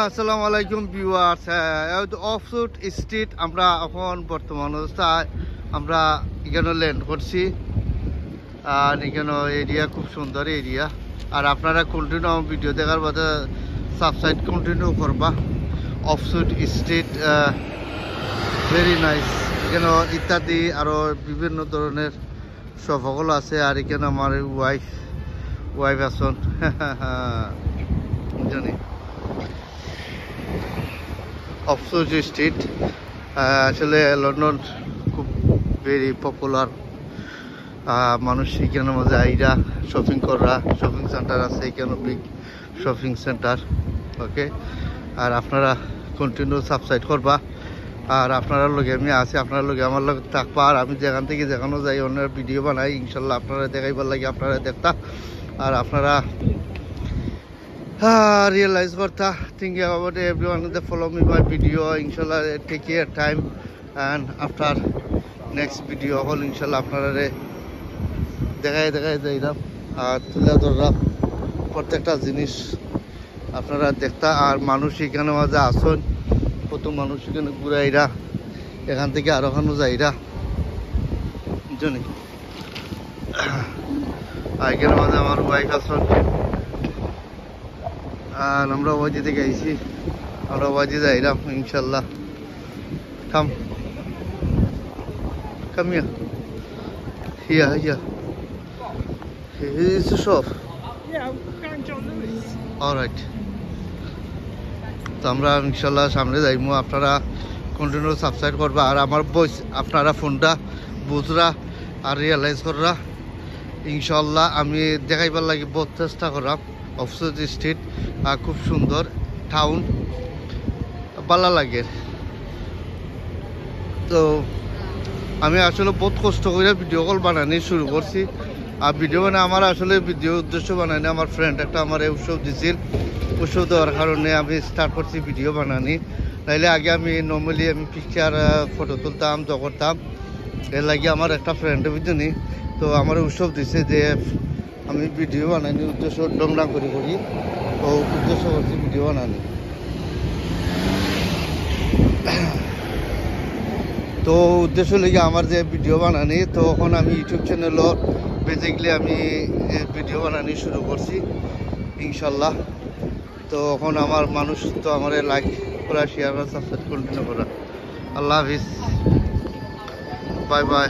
আসসালামু আলাইকুম viewers. Offshoot street আমরা এখন বর্তমান অবস্থায় আমরা এখানে ল্যান্ড করছি। আর এখানে এরিয়া খুব সুন্দর এরিয়া। আর আপনারা কন্টিনিউ ভিডিও দেখার বাদে সাবস্ক্রাইব কন্টিনিউ করবা। Offshoot street very nice. এখানে ইত্যাদি আরও বিভিন্ন ধরনের শপগুলো আছে। আর এখানে আমার ওয়াইফ আছেন জানি। অফশুট স্ট্রিট আসলে লন্ডন খুব ভেরি পপুলার। মানুষ এখানে মধ্যে আইরা শপিং করা, শপিং সেন্টার আছে এখানে, বিগ শপিং সেন্টার। ওকে, আর আপনারা কন্টিনিউ সাবস্ক্রাইব করবা। আর আপনারা লগে আমি আছি, আপনারা লগে আমার লগে থাকবা। আর আমি যেখান থেকে যেখানে যাই অন্যের ভিডিও বানাই, ইনশাল্লাহ আপনারা দেখাইবার লাগে, আপনারা দেখতা। আর আপনারা realize korta thinking about everyone that follow me my video. Inshallah take care time, and after next video hol inshallah আপনারা দেখাই যাইলাম আর তুলে ধরলাম প্রত্যেকটা জিনিস আপনারা দেখতা। আর মানুষ এখানে মাঝে আসুন, কত মানুষ এখানে ঘুরাইরা, এখান থেকে আর ওখানে যাইরা জানি। আর এখানে মাঝে আমার ওয়াইফ আসুন। আর আমরা ওয়াজি থেকে আইছি, আমরা ওয়াজি যাইলাম ইনশাল্লাহ। Come here. Here. Is the shop? Yeah, I'm going John Lewis. All right. তো আমরা ইনশাল্লাহ সামনে যাইমু। আপনারা কন্টিনিউ সাবস্ক্রাইব করবা। আর আমার বয়স আপনারা ফোনটা বুঝরা আর রিয়েলাইজ কররা। ইনশাল্লাহ আমি দেখাইবার লাগে বহুত চেষ্টা করাম। অফশুট স্ট্রিট খুব সুন্দর টাউন, ভালো লাগে। তো আমি আসলে বহুত কষ্ট করে ভিডিও কল বানানি শুরু করছি। আর ভিডিও মানে আমার আসলে ভিডিও উদ্দেশ্য বানানি, আমার ফ্রেন্ড একটা আমার উৎসব দিছিল, উৎসব দেওয়ার কারণে আমি স্টার্ট করছি ভিডিও বানানি। নাইলে আগে আমি নর্মালি আমি পিকচার ফটো তুলতাম, করতাম। এর লাগে আমার একটা ফ্রেন্ড বুঝলি, তো আমার উৎসব দিছে যে আমি ভিডিও বানানি, উদ্দেশ্য ডংডাং করি তো উদ্দেশ্য করছি ভিডিও বানানি। তো উদ্দেশ্য লেগে আমার যে ভিডিও বানানি, তো এখন আমি ইউটিউব চ্যানেলও বেসিক্যালি আমি ভিডিও বানানি শুরু করছি ইনশাল্লাহ। তো এখন আমার মানুষ তো আমার লাইক করা, শেয়ার করা, সাবস্ক্রাইব কন্টিনিউ করা। আল্লাহ হাফিজ, বাই বাই।